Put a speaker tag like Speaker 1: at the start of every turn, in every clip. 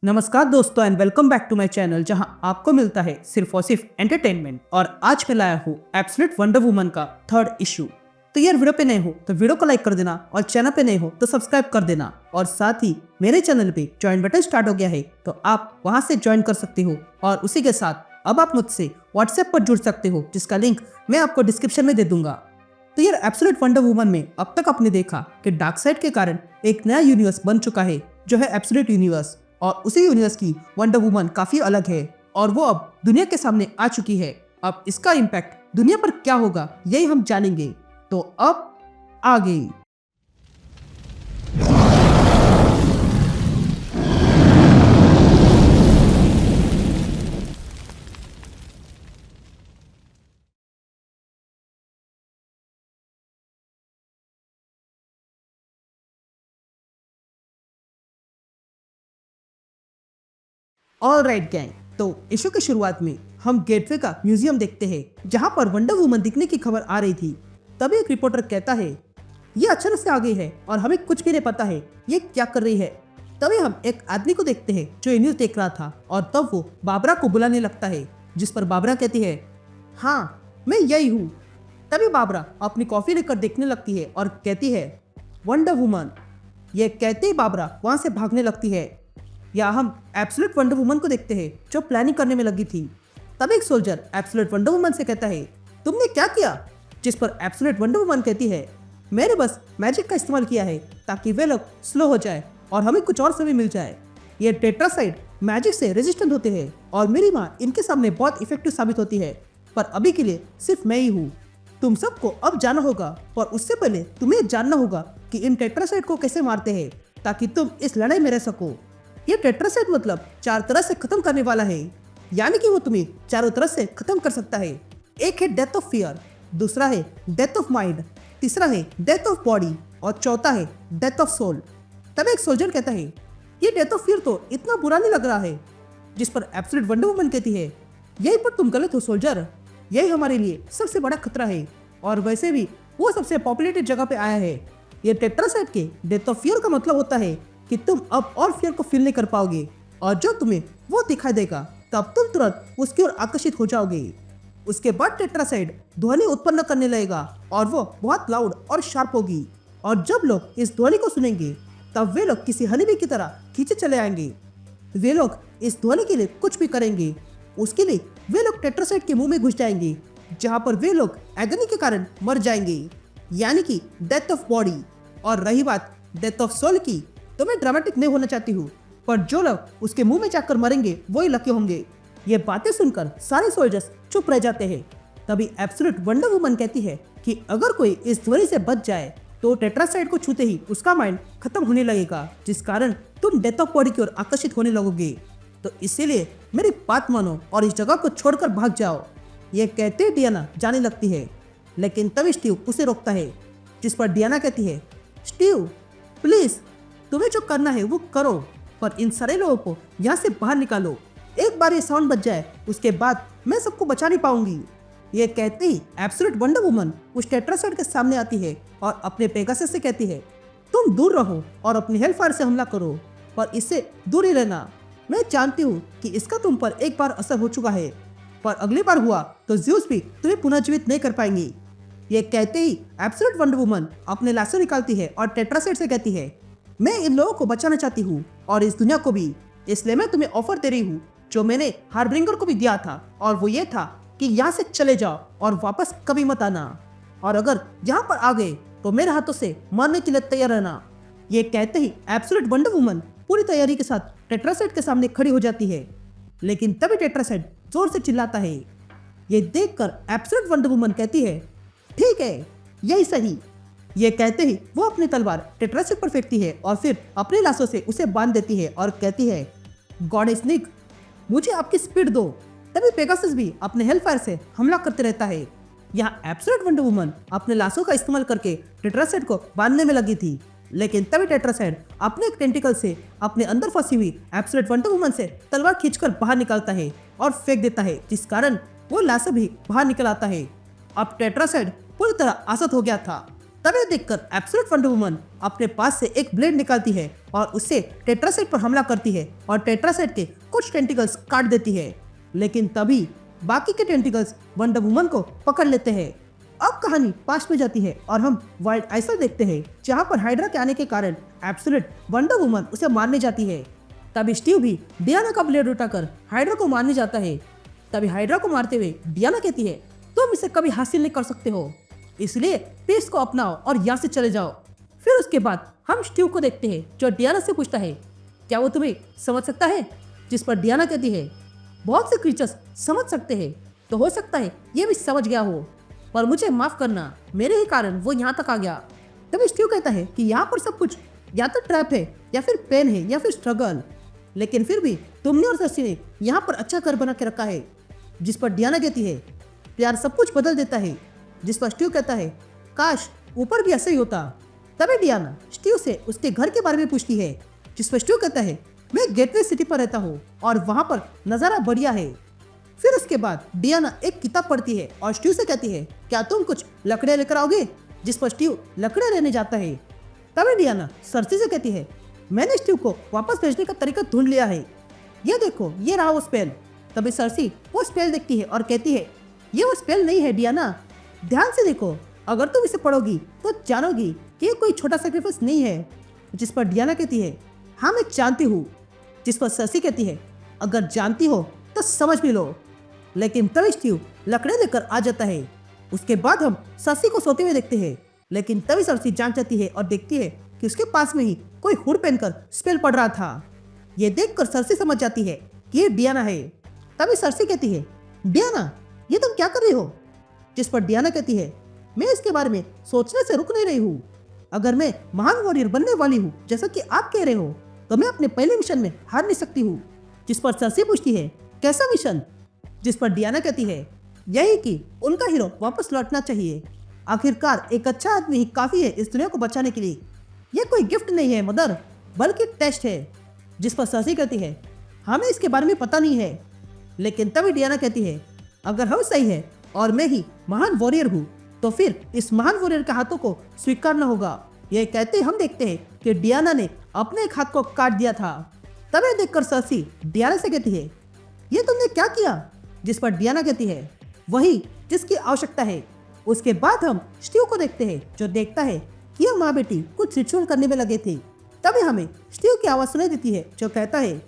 Speaker 1: नमस्कार दोस्तों and welcome back to my channel जहां आपको मिलता है सिर्फ और सिर्फ एंटरटेनमेंट। और आज मैं लाया हूँ एब्सोल्यूट वंडर वुमन का थर्ड इशू। तो यार वीडियो पे नए हो तो वीडियो को लाइक कर देना और चैनल पे नए हो तो सब्सक्राइब कर देना। और साथ ही मेरे चैनल पे ज्वाइन बटन स्टार्ट हो गया है तो आप वहां से ज्वाइन कर सकते हो। और उसी के साथ अब आप मुझसे व्हाट्सएप पर जुड़ सकते हो जिसका लिंक मैं आपको डिस्क्रिप्शन में दे दूंगा। तो यार एब्सोल्यूट वंडर वुमन में अब तक आपने देखा कि डार्क साइड के कारण एक नया यूनिवर्स बन चुका है जो है एब्सोल्यूट यूनिवर्स। और उसी यूनिवर्स की वंडर वुमन काफी अलग है और वो अब दुनिया के सामने आ चुकी है। अब इसका इम्पैक्ट दुनिया पर क्या होगा यही हम जानेंगे। तो अब आगे ऑलराइट गैंग, तो इशू की शुरुआत में हम गेटवे का म्यूजियम देखते हैं जहां पर वंडर वुमन दिखने की खबर आ रही थी। तभी एक रिपोर्टर कहता है ये अचानक से आ गई है और हमें कुछ भी नहीं पता है ये क्या कर रही है। तभी हम एक आदमी को देखते हैं जो ये न्यूज देख रहा था और तब वो बाबरा को बुलाने लगता है, जिस पर बाबरा कहती है हाँ मैं यही हूँ। तभी बाबरा अपनी कॉफी लेकर देखने लगती है और कहती है वंडर वुमन। ये कहते ही बाबरा वहां से भागने लगती है। या हम एब्सोल्यूट वंडर वुमन को देखते हैं जो प्लानिंग करने में लगी थी। तब एक सोल्जर एब्सोल्यूट वंडर वुमन से कहता है तुमने क्या किया, जिस पर एब्सोल्यूट वंडर वुमन कहती है मैंने बस मैजिक का इस्तेमाल किया है ताकि वे लोग स्लो हो जाए और हमें कुछ और समय मिल जाए। ये टेट्रासाइड मैजिक से रेजिस्टेंट होते हैं और मेरी माँ इनके सामने बहुत इफेक्टिव साबित होती है, पर अभी के लिए सिर्फ मैं ही हूँ। तुम सबको अब जाना होगा, पर उससे पहले तुम्हें जानना होगा कि इन टेट्रासाइड को कैसे मारते हैं ताकि तुम इस लड़ाई में रह सको। ये टेट्रासाइड मतलब 4 तरह से खत्म करने वाला है, यानी कि वो तुम्हें चारों तरह से खत्म कर सकता है। एक है डेथ ऑफ फियर, दूसरा है डेथ ऑफ माइंड, तीसरा है डेथ ऑफ बॉडी और चौथा है डेथ ऑफ सोल। तब एक सोल्जर कहता है ये डेथ ऑफ फियर तो इतना बुरा नहीं लग रहा है, जिस पर एब्सोल्यूट वंडर वुमन कहती है यही पर तुम गलत हो सोल्जर, यही हमारे लिए सबसे बड़ा खतरा है और वैसे भी वो सबसे पॉपुलेटेड जगह पे आया है। ये टेट्रासाइड के डेथ ऑफ फियर का मतलब होता है कि तुम अब और फियर को फील नहीं कर पाओगे और जो तुम्हें वो दिखाई देगा तब तुम तुरंत उसकी ओर आकर्षित हो जाओगे। उसके बाद टेट्रासाइड ध्वनि उत्पन्न करने लगेगा और वो बहुत लाउड और शार्प होगी और जब लोग इस ध्वनि को सुनेंगे तब वे लोग किसी हनीबी की तरह खींचे चले आएंगे। वे लोग इस ध्वनि के लिए कुछ भी करेंगे। उसके लिए वे लोग टेट्रासाइड के मुंह में घुस जाएंगे जहाँ पर वे लोग एगनी के कारण मर जाएंगे, यानी कि डेथ ऑफ बॉडी। और रही बात डेथ ऑफ सोल की, तो मैं ड्रामेटिक नहीं होना चाहती हूँ, पर जो लोग उसके मुंह में जाकर मरेंगे वही लकी होंगे। ये बातें सुनकर सारे सोल्जर्स चुप रह जाते हैं। तभी एब्सोल्यूट वंडर वुमन कहती है कि अगर कोई इस ध्वनि से बच जाए तो टेट्रासाइड को छूते ही उसका माइंड खत्म होने लगेगा, जिस कारण तुम डेथ ऑफ बॉडी की ओर आकर्षित होने लगोगे। तो इसीलिए मेरी बात मानो और इस जगह को छोड़कर भाग जाओ। ये कहते डियाना जाने लगती है, लेकिन तभी स्टीव उसे रोकता है, जिस पर डियाना कहती है स्टीव प्लीज तुम्हें जो करना है वो करो, पर इन सारे लोगों को यहाँ से बाहर निकालो। एक बार ये साउंड बच जाए उसके बाद मैं सबको बचा नहीं पाऊंगी। ये कहते ही एब्सोल्यूट वंडर वुमन उस टेट्रासाइड के सामने आती है और अपने पेगासस से कहती है तुम दूर रहो और अपनी हेलफायर से हमला करो, पर इससे दूर ही रहना। मैं जानती हूँ कि इसका तुम पर एक बार असर हो चुका है, पर अगली बार हुआ तो ज़्यूस भी तुम्हें पुनः जीवित नहीं कर पाएंगी। ये कहते ही एब्सोल्यूट वंडर वुमन अपने लाशो निकालती है और टेट्रासाइड से कहती है मैं इन लोगों को बचाना चाहती हूँ और इस दुनिया को भी, इसलिए मैं तुम्हें ऑफर दे रही हूँ जो मैंने हार्बिंगर को भी दिया था, और वो ये था कि यहाँ से चले जाओ और वापस कभी मत आना, और अगर यहाँ पर आ गए तो मेरे हाथों से मरने के लिए तैयार रहना। ये कहते ही एब्सोल्यूट वंडर वुमन पूरी तैयारी के साथ टेट्रासाइड के सामने खड़ी हो जाती है, लेकिन तभी टेट्रासाइड जोर से चिल्लाता है। ये देखकर एब्सोल्यूट वंडर वुमन कहती है ठीक है यही सही। ये कहते ही वो अपनी तलवार टेट्रासाइड पर फेंकती है और फिर अपने लाशों से उसे बांध देती है और कहती है गॉड स्नेक मुझे आपकी स्पीड दो। तभी पेगासस भी अपने हेलफायर से हमला करते रहता है। यहाँ एब्सोल्यूट वंडर वुमन अपने लाशों का इस्तेमाल करके टेट्रासाइड को बांधने में लगी थी, लेकिन तभी टेट्रासाइड अपने एक टेंटिकल से अपने अंदर फंसी हुई एब्सोल्यूट वंडर वुमन से तलवार खींचकर बाहर निकालता है और फेंक देता है, जिस कारण वो लाशें भी बाहर निकल आता है। अब टेट्रासाइड पूरी तरह आसत हो गया था। तभी देखकर एब्सोल्यूट वंडर वुमन अपने पास से एक ब्लेड निकालती है और उससे टेट्रासाइड पर हमला करती है और टेट्रासाइड के कुछ टेंटिकल्स काट देती है। लेकिन तभी बाकी के टेंटिकल्स वंडर वुमन को पकड़ लेते हैं। अब कहानी पास्ट में जाती है और हम वाइल्ड आइसलैंड देखते हैं, जहाँ पर हाइड्रा के आने के कारण एब्सोल्यूट वंडर वुमन उसे मारने जाती है। तभी स्टीव भी डियाना का ब्लेड उठाकर हाइड्रा को मारने जाता है। तभी हाइड्रा को मारते हुए डियाना कहती है, तुम इसे कभी हासिल नहीं कर सकते हो, इसलिए पीस को अपनाओ और यहाँ से चले जाओ। फिर उसके बाद हम स्टीव को देखते हैं, जो डियाना से पूछता है, क्या वो तुम्हें समझ सकता है? जिस पर डियाना कहती है, बहुत से क्रीचर्स समझ सकते हैं, तो हो सकता है ये भी समझ गया हो, पर मुझे माफ करना, मेरे ही कारण वो यहाँ तक आ गया। तभी स्टीव कहता है कि यहाँ पर सब कुछ या तो ट्रैप है या फिर पेन है या फिर स्ट्रगल, लेकिन फिर भी तुमने और सर्सी ने यहाँ पर अच्छा घर बना के रखा है। जिस पर डियाना कहती है, प्यार सब कुछ बदल देता है। जिस पर स्टीव कहता है, काश ऊपर भी ऐसा ही होता। तभी डियाना स्टीव से उसके घर के बारे में पूछती है। जिस पर स्टीव कहता है, मैं गेटवे सिटी पर रहता हूँ और वहाँ पर नज़ारा बढ़िया है। फिर उसके बाद डियाना एक किताब पढ़ती है और स्टीव से कहती है, क्या तुम कुछ लकड़ियाँ लेकर आओगे? जिस पर स्टीव लकड़ियाँ लेने जाता है। तभी डियाना सर्सी से कहती है, मैंने स्टीव को वापस भेजने का तरीका ढूंढ लिया है, ये देखो, ये रहा वो स्पेल। तभी सर्सी वो स्पेल देखती है और कहती है, ये वो स्पेल नहीं है डियाना, ध्यान से देखो, अगर तुम इसे पढ़ोगी तो जानोगी कि ये कोई छोटा सैक्रिफाइस नहीं है। जिस पर डियाना कहती है, हाँ मैं जानती हूँ। जिस पर सर्सी कहती है, अगर जानती हो तो समझ भी लो। लेकिन तभी स्टीव लकड़े लेकर आ जाता है। उसके बाद हम सर्सी को सोते हुए देखते हैं, लेकिन तभी सर्सी जाग जाती है और देखती है कि उसके पास में ही कोई हुड पहनकर स्पेल पढ़ रहा था। ये देखकर सर्सी समझ जाती है कि ये डियाना है। तभी सर्सी कहती है, डियाना ये तुम क्या कर रही हो? जिस पर डियाना कहती है, मैं इसके बारे में सोचने से रुक नहीं रही हूँ। अगर मैं महान वॉरियर बनने वाली हूँ जैसा कि आप कह रहे हो, तो मैं अपने पहले मिशन में हार नहीं सकती हूँ। जिस पर सर्सी पूछती है, कैसा मिशन? जिस पर डियाना कहती है, यही कि उनका हीरो वापस लौटना चाहिए। आखिरकार एक अच्छा आदमी ही काफी है इस दुनिया को बचाने के लिए। ये कोई गिफ्ट नहीं है मदर, बल्कि टेस्ट है। जिस पर सर्सी कहती है, हमें इसके बारे में पता नहीं है। लेकिन तभी डियाना कहती है, अगर हम सही है और मैं ही महान वॉरियर हूँ, तो फिर इस महान वॉरियर के हाथों को स्वीकारना होगा। यह कहते हम देखते हैं कि डियाना ने अपने एक हाथ को काट दिया था। तभी देखकर सर्सी डियाना से कहती है, ये तुमने क्या किया? जिस पर डियाना कहती है, वही जिसकी आवश्यकता है। उसके बाद हम स्टीव को देखते हैं, जो देखता है कि यह माँ बेटी कुछ रिचुअल करने में लगे थे। तभी हमें स्टीव की आवाज़ सुनाई देती है, जो कहता है,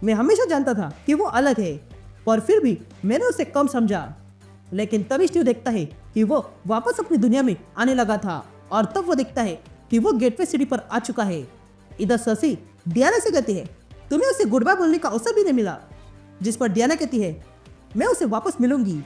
Speaker 1: मैं हमेशा जानता था कि वो अलग है, पर फिर भी मैंने उसे कम समझा। लेकिन तभी स्टीव देखता है कि वो वापस अपनी दुनिया में आने लगा था, और तब वो देखता है कि वो गेटवे सिटी पर आ चुका है। इधर सर्सी डियाना से कहती है, तुम्हें उसे गुड बाय बोलने का अवसर भी नहीं मिला। जिस पर डियाना कहती है, मैं उसे वापस मिलूंगी।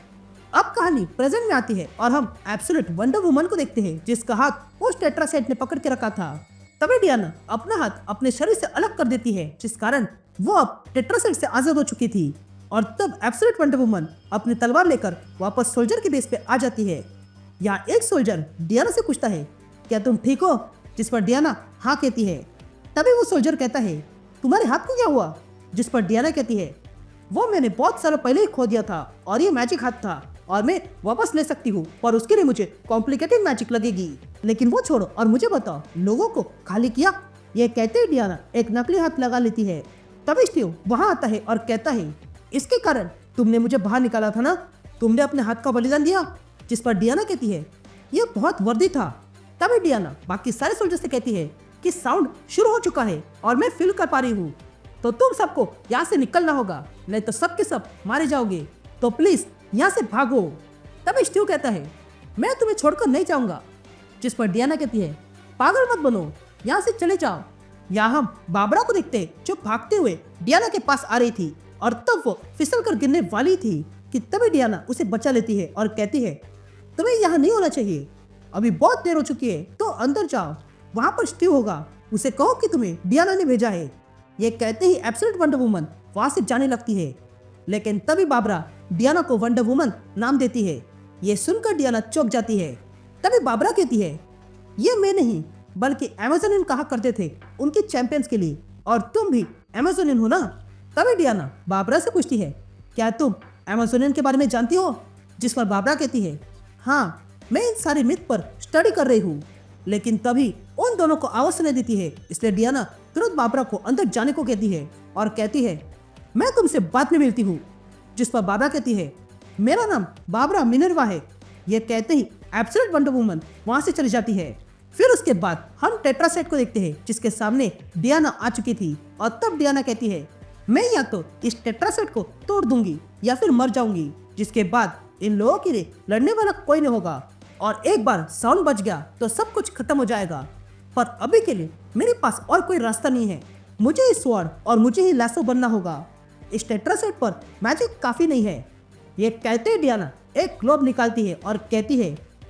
Speaker 1: अब कहानी प्रेजेंट में आती है और हम एब्सोल्यूट वंडर वुमन को देखते हैं, जिसका हाथ उस टेट्रासाइड ने पकड़ के रखा था। तभी डियाना अपना हाथ अपने शरीर से अलग कर देती है, जिस कारण वो अब टेट्रासाइड से आजाद हो चुकी थी। और तब एब्सोल्यूट वंडर वुमन अपनी तलवार लेकर वापस सोल्जर के बेस पे आ जाती है। यहाँ एक सोल्जर डियाना से पूछता है, क्या तुम ठीक हो? जिस पर डियाना हाँ कहती है। तभी वो सोल्जर कहता है, तुम्हारे हाथ को क्या हुआ? जिस पर डियाना कहती है, वो मैंने बहुत सालों पहले ही खो दिया था और ये मैजिक हाथ था और मैं वापस ले सकती हूँ, पर उसके लिए मुझे कॉम्प्लिकेटेड मैजिक लगेगी। लेकिन वो छोड़ो और मुझे बताओ, लोगों को खाली किया? ये कहते ही डियाना एक नकली हाथ लगा लेती है। तभी स्टीव वहाँ आता है और कहता है, इसके कारण तुमने मुझे बाहर निकाला था ना, तुमने अपने हाथ का बलिदान दिया। जिस पर डियाना कहती है, ये बहुत वर्दी था। तभी डियाना बाकी सारे सोल्जर से कहती है कि साउंड शुरू हो चुका है और मैं फील कर पा रही हूँ, तो तुम सबको यहाँ से निकलना होगा, नहीं तो सब के सब मारे जाओगे, तो प्लीज यहाँ से भागो। तभी स्टीव कहता है, मैं तुम्हें छोड़कर नहीं जाऊंगा। जिस पर डियाना कहती है, पागल मत बनो, यहाँ से चले जाओ। यहाँ हम बाबरा को देखते हैं, जो भागते हुए डियाना के पास आ रही थी, और तब वो फिसल कर गिरने वाली थी कि तभी डियाना उसे बचा लेती है और कहती है, तुम्हें यहाँ नहीं होना चाहिए, अभी बहुत देर हो चुकी है, तो अंदर जाओ, वहाँ पर स्टीव होगा, उसे कहो कि तुम्हें डियाना ने भेजा है। ये कहते ही एब्सोल्यूट वंडर वुमन वहाँ से जाने लगती है। लेकिन तभी बाबरा डियाना को वंडर वुमन नाम देती है। ये सुनकर डियाना चौंक जाती है। तभी बाबरा कहती है, ये मैं नहीं बल्कि अमेज़ोनियन कहा करते थे उनके चैंपियंस के लिए, और तुम भी अमेज़ोनियन हो ना? तभी डियाना बाबरा से पूछती है, क्या तुम अमेज़ोनियन के बारे में जानती हो? जिस पर बाबरा कहती है, हाँ मैं इन सारे मिथ पर स्टडी कर रही हूँ। लेकिन तभी उन दोनों को आवाज सुनाई देती है, इसलिए डियाना तुरंत बाबरा को अंदर जाने को कहती है और कहती है मैं तुमसे बाद में मिलती हूँ। जिस पर बाबरा कहती है मेरा नाम बाबरा मिनर्वा है। ये कहते ही एब्सोल्यूट वंडर वुमन वहां से चली जाती है। फिर उसके बाद हम टेट्रासाइड को देखते हैं जिसके सामने डियाना आ चुकी थी और तब डियाना कहती है मैं या तो इस टेट्रासाइड को तोड़ दूंगी या फिर मर जाऊंगी, जिसके बाद इन लोगों के लिए लड़ने वाला कोई नहीं होगा और एक बार साउंड बच गया तो सब कुछ खत्म हो जाएगा। पर अभी के लिए मेरे पास और कोई रास्ता नहीं है, मुझे इस स्वॉर्ड और मुझे ही लासो बनना होगा। इस टेट्रासाइड पर मैजिक काफी नहीं है। ये कहते ही डियाना एक ग्लोब निकालती है और कहती है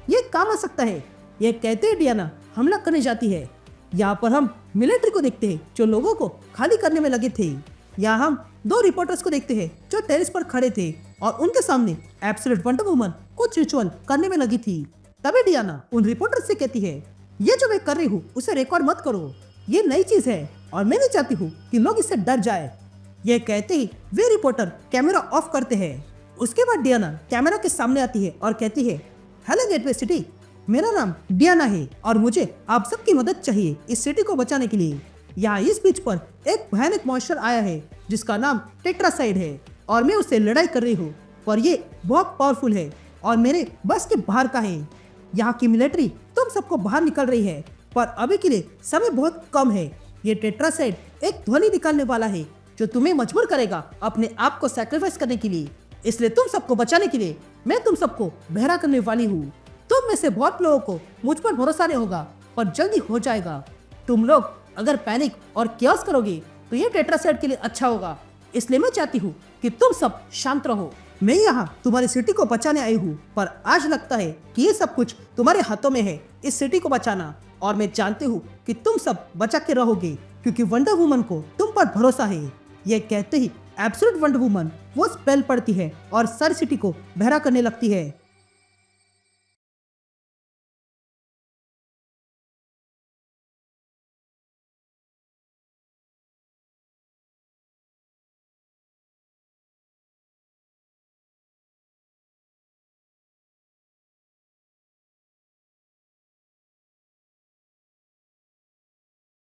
Speaker 1: ये काम आ सकता है। ये कहते ही डियाना हमला करने जाती है। यहाँ पर हम मिलिट्री को देखते हैं जो लोगों को खाली करने में लगे थे। यहाँ हम दो रिपोर्टर्स को देखते हैं जो टेरेस पर खड़े थे और उनके सामने एब्सोल्यूट वंडर वुमन कुछ रिचुअल करने में लगी थी। तभी डियाना उन रिपोर्टर्स से कहती है ये जो मैं कर रही हूँ उसे रिकॉर्ड मत करो, ये नई चीज है और मैं नहीं चाहती हूँ कि लोग इससे डर जाए। ये कहते ही वे रिपोर्टर कैमरा ऑफ करते हैं। उसके बाद डियाना कैमरा के सामने आती है और कहती है हेलो गेटवे सिटी, मेरा नाम डियाना है और मुझे आप सबकी मदद चाहिए इस सिटी को बचाने के लिए। यहाँ इस बीच पर एक भयानक मॉन्स्टर आया है जिसका नाम टेट्रासाइड है और मैं उससे लड़ाई कर रही हूँ, पर ये बहुत पावरफुल है और मेरे बस के बाहर का है। यहाँ की मिलिट्री तुम सबको बाहर निकल रही है, पर अभी के लिए समय बहुत कम है। ये टेट्रासाइड एक ध्वनि निकालने वाला है जो तुम्हें मजबूर करेगा अपने आप को सैक्रिफाइस करने के लिए, इसलिए तुम सबको बचाने के लिए मैं तुम सबको बहरा करने वाली हूँ। तुम में से बहुत लोगों को मुझ पर भरोसा नहीं होगा, पर जल्दी हो जाएगा। तुम लोग अगर पैनिक और क्योस करोगे तो ये टेट्रासाइड के लिए अच्छा होगा, इसलिए मैं चाहती हूँ कि तुम सब शांत रहो। मैं यहाँ तुम्हारी सिटी को बचाने आई हूँ, पर आज लगता है कि ये सब कुछ तुम्हारे हाथों में है इस सिटी को बचाना, और मैं जानती हूँ कि तुम सब बचा के रहोगे क्योंकि वंडर वुमन को तुम पर भरोसा है। ये कहते ही एब्सोल्यूट वंडर वुमन वो स्पेल पड़ती है और सारी सिटी को बहरा करने लगती है।